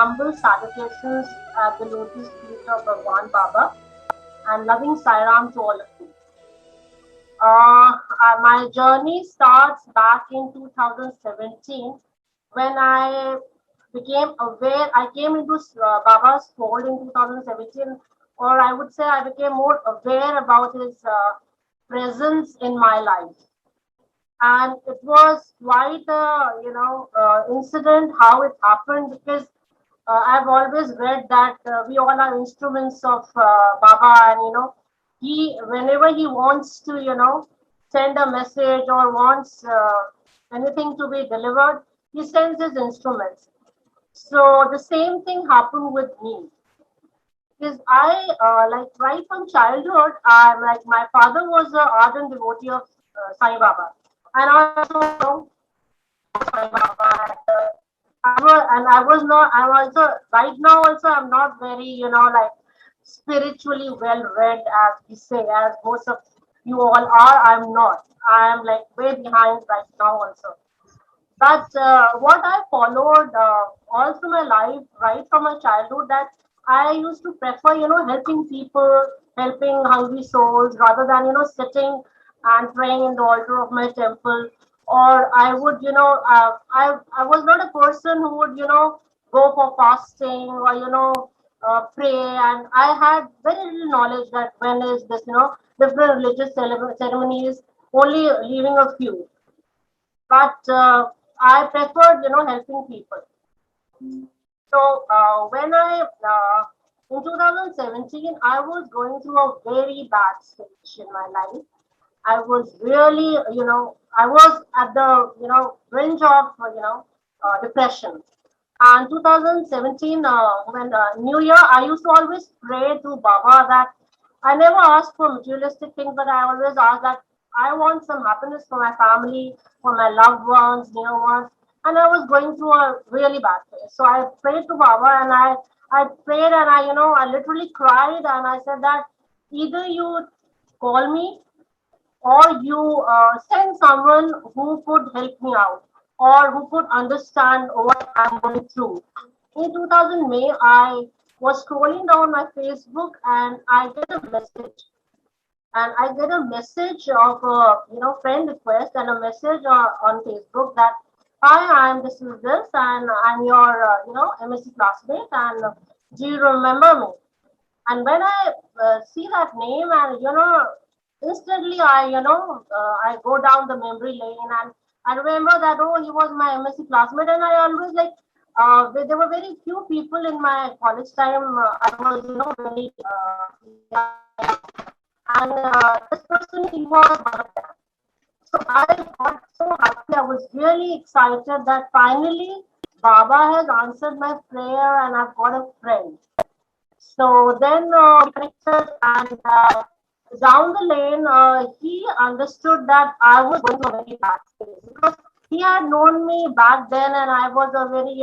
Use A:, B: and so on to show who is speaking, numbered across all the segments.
A: humble salutations at the lotus feet of Bhagwan Baba and loving Sairam to all of you. My journey starts back in 2017 when I became aware. I came into Baba's fold in 2017, or I would say I became more aware about his presence in my life. And it was quite a incident how it happened, because I've always read that we all are instruments of Baba, and he, whenever he wants to send a message or wants anything to be delivered, he sends his instruments. So the same thing happened with me, because I like right from childhood, I'm like, my father was an ardent devotee of Sai Baba, and I also Sai Baba. And I was not. I'm also right now. Also, I'm not very, like spiritually well read, as we say, as most of you all are. I'm not. I am like way behind right now also. But what I followed all through my life, right from my childhood, that I used to prefer, helping people, helping hungry souls, rather than, sitting and praying in the altar of my temple. Or I would, I was not a person who would, go for fasting or, pray. And I had very little knowledge that when is this, different religious ceremonies, only leaving a few. But I preferred, helping people. So when I in 2017, I was going through a very bad stage in my life. I was really, I was at the, fringe of, depression. And 2017, when New Year, I used to always pray to Baba that I never asked for materialistic things, but I always asked that I want some happiness for my family, for my loved ones, near ones. And I was going through a really bad phase. So I prayed to Baba, and I prayed, and I literally cried, and I said that either you call me, or you send someone who could help me out, or who could understand what I'm going through. In 2000 May, I was scrolling down my Facebook, and I get a message. And I get a message of a friend request, and a message on Facebook that, hi, I'm this is this, and I'm your MSc classmate, and do you remember me? And when I see that name, and instantly I go down the memory lane, and I remember that, oh, he was my MSc classmate. And I always like, there were very few people in my college time. I was very and this person, he was one of them. So I got so happy. I was really excited that finally Baba has answered my prayer, and I've got a friend. So then we connected, and down the lane, he understood that I was going to a very bad phase, because he had known me back then, and I was a very,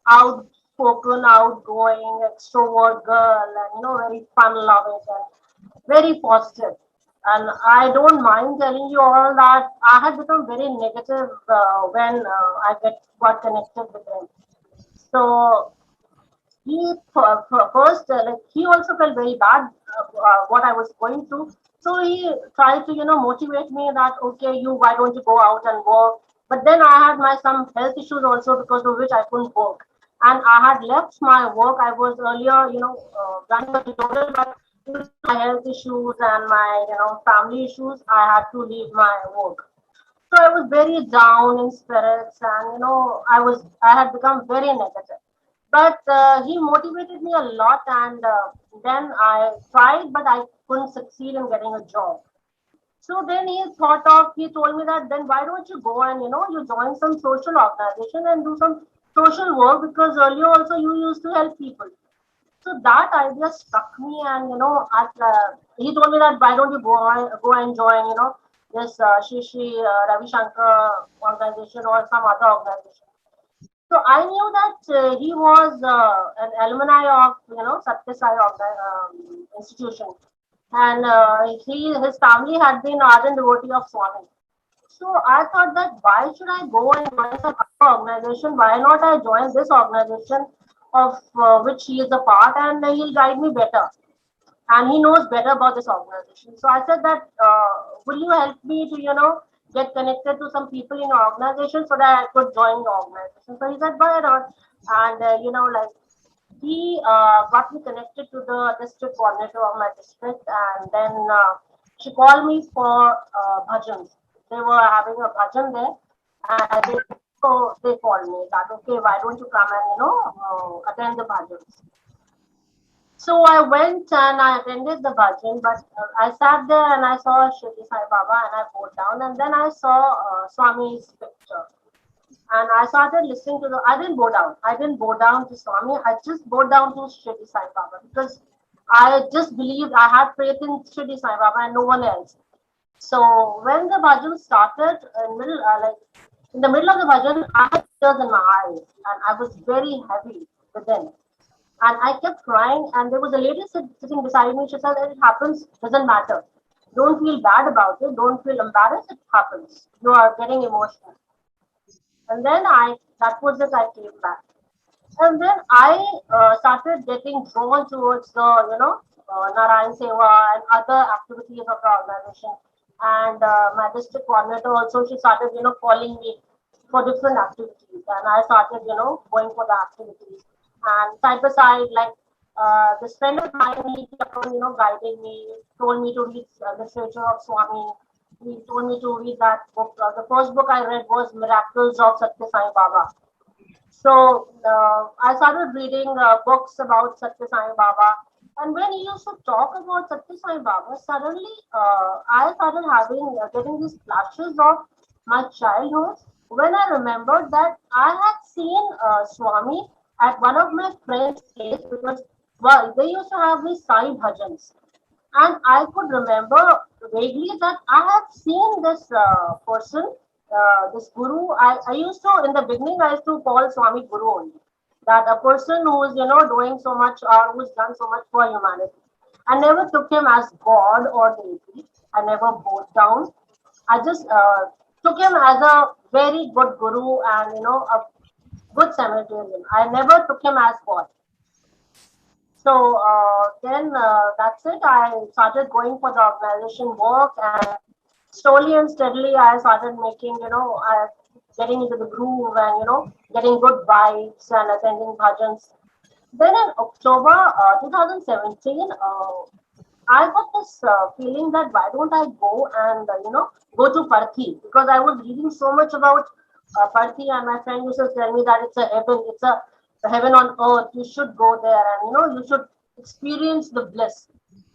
A: outspoken, outgoing, extrovert girl, and very fun-loving and very positive. And I don't mind telling you all that I had become very negative when got connected with him. So he first like he also felt very bad what I was going through. So he tried to motivate me that, okay, you, why don't you go out and work? But then I had my some health issues also, because of which I couldn't work, and I had left my work. I was earlier running a tutorial, but due to my health issues and my family issues, I had to leave my work. So I was very down in spirits, and I had become very negative. But he motivated me a lot, and then I tried, but I couldn't succeed in getting a job. So then he told me that, then why don't you go and you join some social organization and do some social work, because earlier also you used to help people. So that idea struck me, and he told me that, why don't you go and join this Shri Ravi Shankar organization or some other organization. So I knew that he was an alumni of Satya Sai institution, and his family had been ardent devotee of Swami. So I thought that, why should I go and join some other organization? Why not I join this organization of which he is a part, and he'll guide me better. And he knows better about this organization. So I said that, will you help me to, get connected to some people in your organization so that I could join the organization? So he said, why not? And, he got me connected to the district coordinator of my district, and then she called me for bhajans. They were having a bhajan there, and so they called me that, okay, why don't you come and attend the bhajans? So I went and I attended the bhajan, but I sat there and I saw Shri Sai Baba and I bowed down, and then I saw Swami's picture. And I started listening to the. I didn't bow down. I didn't bow down to Swami. I just bowed down to Shri Sai Baba because I just believed, I had faith in Shri Sai Baba and no one else. So when the bhajan started, in the middle of the bhajan, I had tears in my eyes and I was very heavy within. And I kept crying, and there was a lady sitting beside me. She said, it happens, doesn't matter. Don't feel bad about it. Don't feel embarrassed. It happens. You are getting emotional. And then that was it, I came back. And then I started getting drawn towards the, Narayan Seva and other activities of the organization. And my district coordinator also, she started, calling me for different activities. And I started, going for the activities. And side by side, like this friend of mine, he kept on, guiding me, told me to read literature of Swami. He told me to read that book. The first book I read was Miracles of Satya Sai Baba. So I started reading books about Satya Sai Baba. And when he used to talk about Satya Sai Baba, suddenly I started getting these flashes of my childhood when I remembered that I had seen Swami at one of my friends' place because, well, they used to have these Sai bhajans. And I could remember vaguely that I had seen this person, this guru. I used to, in the beginning, I used to call Swami Guru only. That a person who is, doing so much or who's done so much for humanity. I never took him as God or deity. I never bowed down. I just took him as a very good guru and, a good Samaritan. I never took him as God. So then that's it. I started going for the organization work, and slowly and steadily I started making, getting into the groove and, getting good vibes and attending bhajans. Then in October 2017, I got this feeling that why don't I go and, go to Parthi, because I was reading so much about Parthi, and my friend used to tell me that it's a heaven, it's a heaven on earth. You should go there and, you should experience the bliss.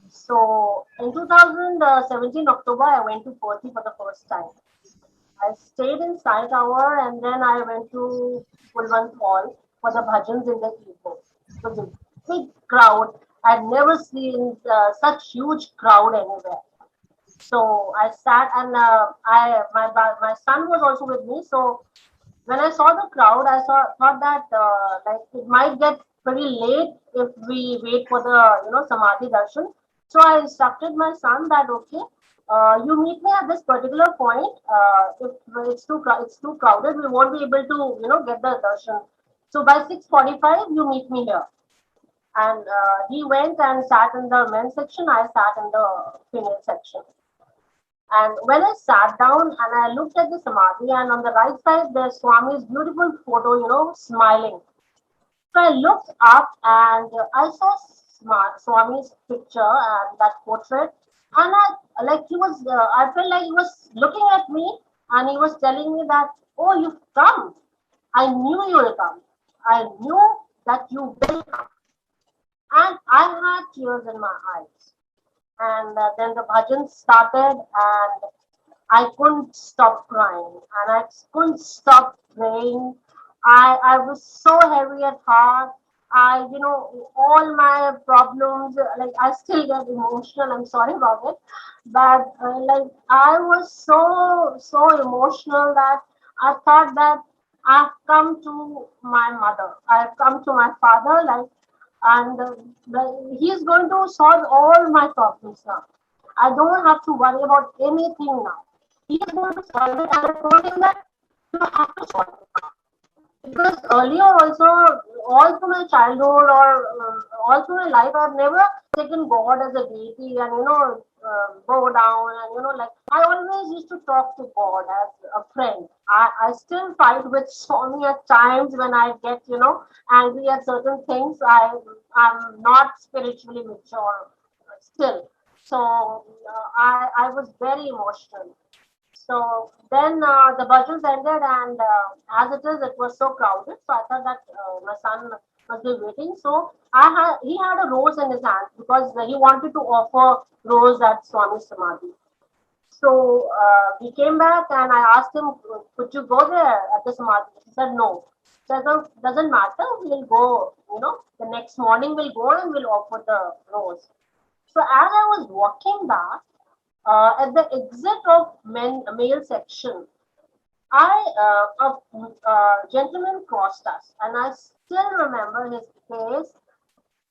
A: So in 2017 October, I went to Parthi for the first time. I stayed in Sai Tower and then I went to Pulwant Hall for the bhajans in the evening. It was a big crowd. I'd never seen such huge crowd anywhere. So I sat and my son was also with me. So when I saw the crowd, thought that like it might get pretty late if we wait for the samadhi darshan. So I instructed my son that, okay, you meet me at this particular point. If it's too crowded, we won't be able to get the darshan. So by 6:45, you meet me here. And he went and sat in the men's section. I sat in the female section. And when I sat down and I looked at the samadhi, and on the right side there's Swami's beautiful photo, smiling. So I looked up and I saw Swami's picture and that portrait, and I like he was. I felt like he was looking at me, and he was telling me that, "Oh, you've come. I knew you will come. I knew that you will come." And I had tears in my eyes. And then the bhajan started, and I couldn't stop crying, and I couldn't stop praying. I was so heavy at heart. All my problems, like I still get emotional. I'm sorry about it, but like I was so emotional that I thought that I've come to my mother. I've come to my father, like, and he's going to solve all my problems now. I don't have to worry about anything now. He is going to solve it, and I told him that you have to solve it. Because earlier also, all through my childhood or all through my life, I've never taken God as a deity and bow down and like I always used to talk to God as a friend. I still fight with Swami at times when I get angry at certain things. I'm not spiritually mature still, so I was very emotional. So then the bhajans ended, and as it is, it was so crowded. So I thought that my son must be waiting. So he had a rose in his hand because he wanted to offer rose at Swami Samadhi. So we came back, and I asked him, "Could you go there at the Samadhi?" He said, "No." Doesn't matter. We'll go. The next morning we'll go and we'll offer the rose. So as I was walking back at the exit of male section, a gentleman crossed us, and I still remember his face.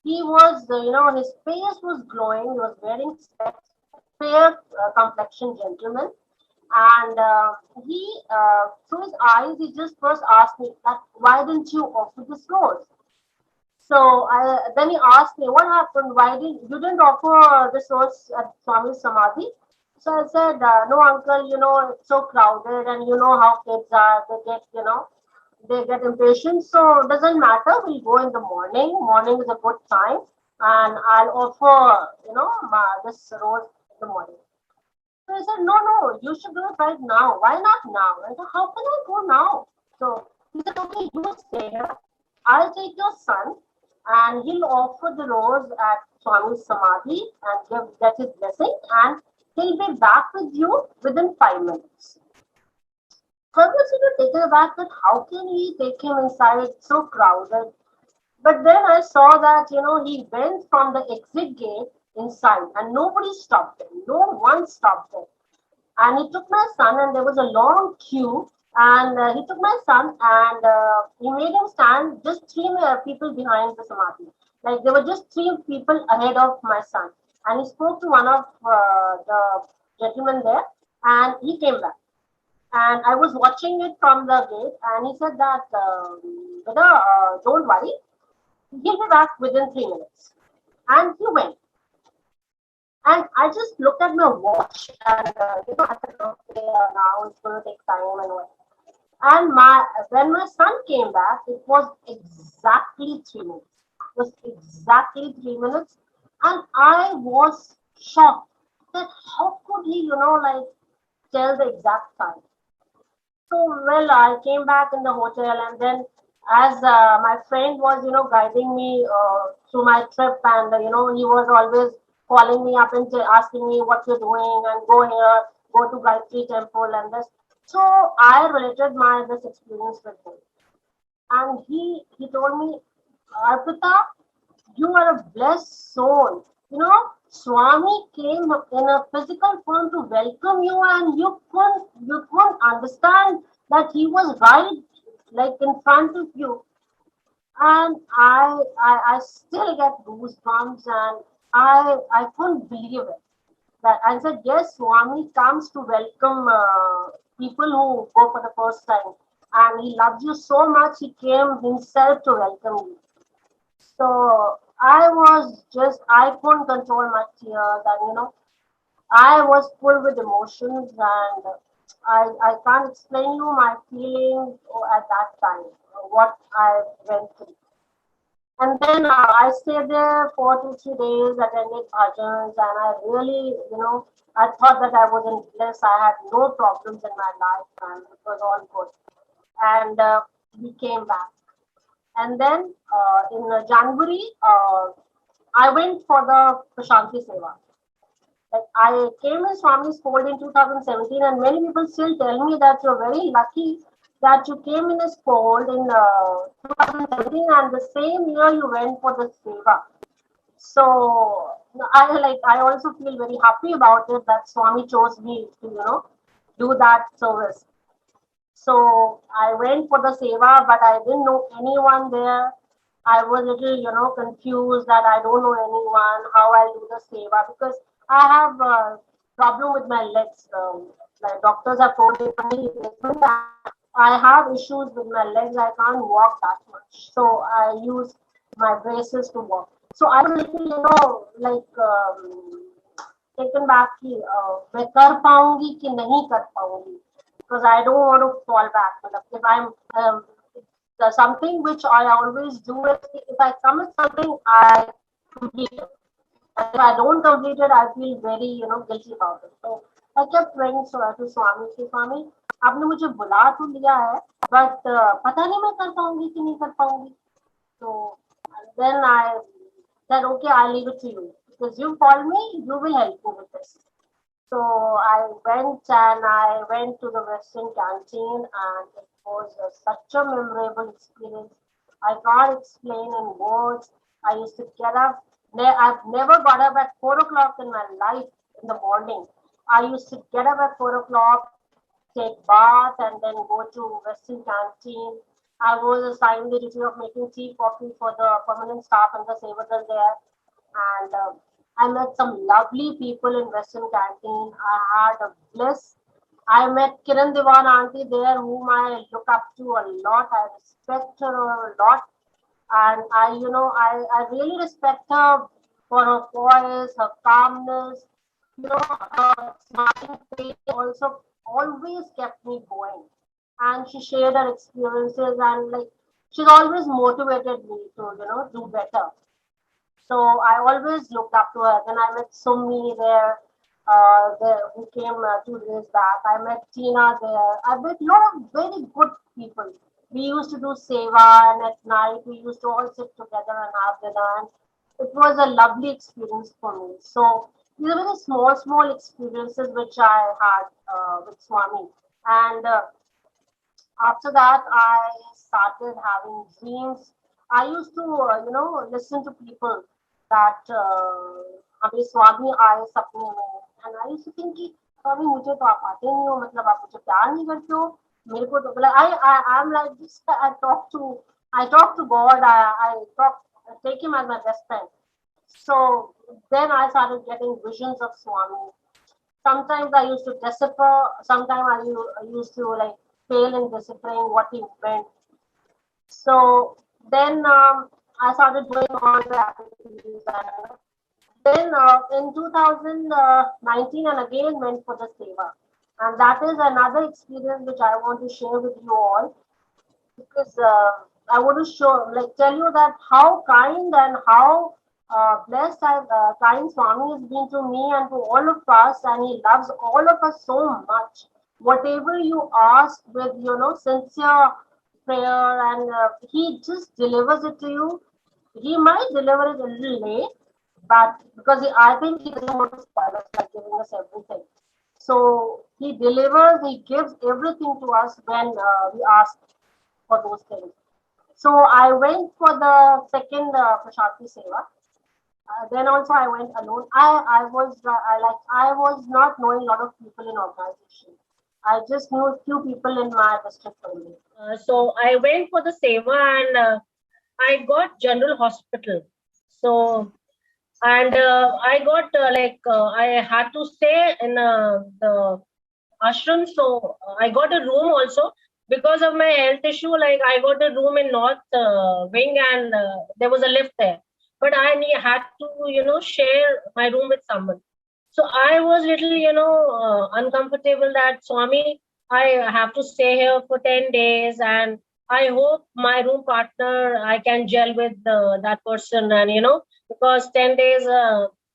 A: He was, his face was glowing. He was wearing specs, fair complexion gentleman, and through his eyes, he just first asked me that, "Why didn't you offer this rose?" So then he asked me, "What happened? Why didn't offer this rose at Swami Samadhi?" So I said, "No, uncle. It's so crowded, and you know how kids are. They get impatient. So it doesn't matter. We'll go in the morning. Morning is a good time, and I'll offer, this rose in the morning." So I said, "No, no, you should do it right now. Why not now?" I said, "How can I go now?" So he said, "Okay, you stay here. I'll take your son, and he'll offer the rose at Swami Samadhi and get his blessing, and he'll be back with you within 5 minutes." So I was taken aback that how can he take him inside so crowded? But then I saw that, he went from the exit gate inside and nobody stopped him. No one stopped him. And he took my son, and there was a long queue. And he took my son, and he made him stand just three people behind the Samadhi. Like there were just three people ahead of my son. And he spoke to one of the gentlemen there, and he came back. And I was watching it from the gate, and he said that, "Brother, don't worry, he'll be back within 3 minutes." And he went. And I just looked at my watch, and I said, "Okay, now it's going to take time and what." And when my son came back, it was exactly 3 minutes. It was exactly 3 minutes, and I was shocked that how could he, like tell the exact time. So, well, I came back in the hotel, and then as my friend was, guiding me through my trip, and he was always calling me up and asking me what you're doing, and go here, go to Gayatri Temple, and this. So I related my this experience with him, and he told me, "Arpita, you are a blessed soul. Swami came in a physical form to welcome you, and you couldn't understand that he was right, like in front of you." And I still get goosebumps, and I couldn't believe it. That I said, "Yes, Swami comes to welcome people who go for the first time, and he loves you so much. He came himself to welcome you." So I couldn't control my tears, and I was full with emotions, and I can't explain you my feelings at that time, what I went through. And then I stayed there for 2 3 days, attended bhajans, and I really, I thought that I was in bliss. I had no problems in my life, and it was all good. And we came back. And then in January, I went for the Prashanti Seva. Like I came in Swami's fold in 2017, and many people still tell me that you're very lucky that you came in his fold in 2017, and the same year you went for the Seva. So I also feel very happy about it that Swami chose me to do that service. So I went for the seva, but I didn't know anyone there. I was a little, confused that I don't know anyone, how I'll do the seva because I have a problem with my legs. Like doctors have told me, I have issues with my legs. I can't walk that much. So I use my braces to walk. So I was little, like taken back कि मैं कर पाऊंगी कि नहीं कर पाऊंगी, because I don't want to fall back. मतलब if I'm something which I always do is if I commit something, I complete it. And if I don't complete it, I feel very, guilty about it. So I kept praying to Swami कि स्वामी आपने मुझे बुला तो लिया है, but पता नहीं मैं कर पाऊंगी कि नहीं कर पाऊंगी. So then I said, okay, I'll leave it to you because you called me, you will help me with this. So I went to the Western canteen, and it was such a memorable experience. I can't explain in words. I used to get up. I've never got up at 4 o'clock in my life in the morning. I used to get up at 4 o'clock, take bath, and then go to Western canteen. I was assigned the duty of making tea, coffee for the permanent staff and the Sevadal there. And I met some lovely people in Western canteen. I had a bliss. I met Kiran Diwan auntie there, whom I look up to a lot. I respect her a lot, and I really respect her for her poise, her calmness, her smiling face also always kept me going. And she shared her experiences, and like she's always motivated me to, do better. So I always looked up to her. Then I met Sumi there who came 2 days back. I met Tina there. I met a lot of very good people. We used to do seva, and at night we used to all sit together and have dinner. And it was a lovely experience for me. So these are very small, small experiences which I had with Swami. And after that, I started having dreams. I used to, listen to people that अभी स्वामी आए सपने में, and I used to think कि स्वामी मुझे तो आप आते नहीं हो, मतलब आप मुझे प्यार नहीं करते हो, मेरे को तो मतलब I am like this. I talk to God. I take him as my best friend. So then I started getting visions of Swami. Sometimes I used to decipher, sometimes I used to like fail in deciphering what he meant. So then I started doing all the activities. And then in 2019, and again went for the seva. And that is another experience which I want to share with you all, because I want to show, like, tell you that how kind and how blessed kind Swami has been to me and to all of us, and he loves all of us so much. Whatever you ask with, sincere prayer, and he just delivers it to you. He might deliver it a little late, but because I think he doesn't want to spoil us by giving us everything. So he delivers, he gives everything to us when we ask for those things. So I went for the second Prashati Seva. Then also I went alone. I was not knowing a lot of people in organization. I just knew a few people in my district only. So I went for the Seva, and I got General Hospital. So and I got I had to stay in the ashram. So I got a room also because of my health issue. Like I got a room in North Wing, and there was a lift there. But had to, share my room with someone. So I was little, uncomfortable that Swami, I have to stay here for 10 days, and I hope my room partner, I can gel with that person, and, because 10 days,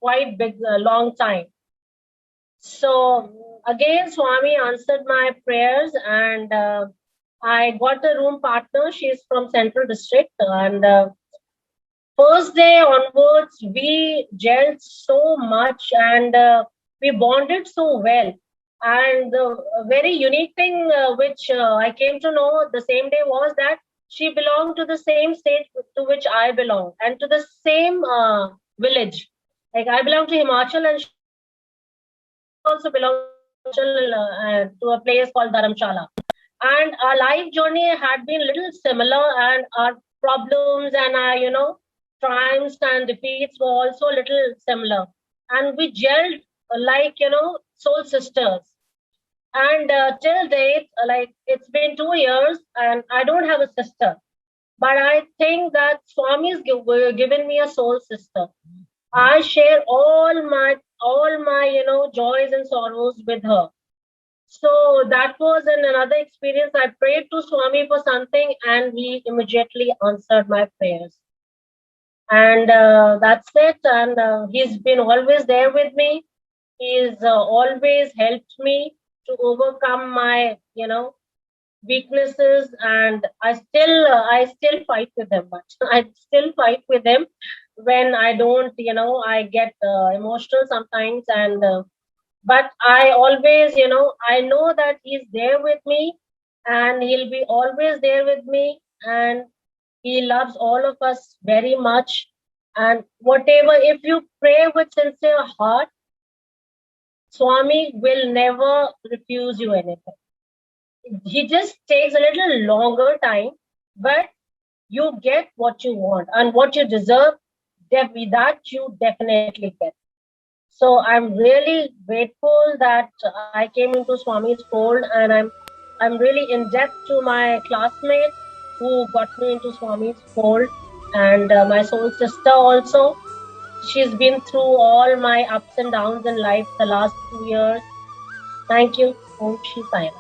A: quite big, long time. So again, Swami answered my prayers, and I got a room partner. She's from Central District, and first day onwards, we gelled so much, and we bonded so well. And the very unique thing which I came to know the same day was that she belonged to the same state to which I belong, and to the same village. Like I belong to Himachal, and she also belongs to a place called Dharamshala. And our life journey had been a little similar, and our problems and our, triumphs and defeats were also a little similar. And we gelled like, soul sisters. And till date, like it's been 2 years, and I don't have a sister. But I think that Swami's given me a soul sister. I share all my joys and sorrows with her. So that was another experience. I prayed to Swami for something, and he immediately answered my prayers. And that's it. And he's been always there with me. He's always helped me to overcome my weaknesses, and I still fight with him much. I still fight with him when I don't, I get emotional sometimes, and but I always, I know that he's there with me, and he'll be always there with me, and he loves all of us very much. And whatever, if you pray with sincere heart, Swami will never refuse you anything. He just takes a little longer time, but you get what you want and what you deserve. That you definitely get. So I'm really grateful that I came into Swami's fold, and I'm really in debt to my classmate who got me into Swami's fold, and my soul sister also. She's been through all my ups and downs in life the last 2 years. Thank you. Om Shri Sai Ram.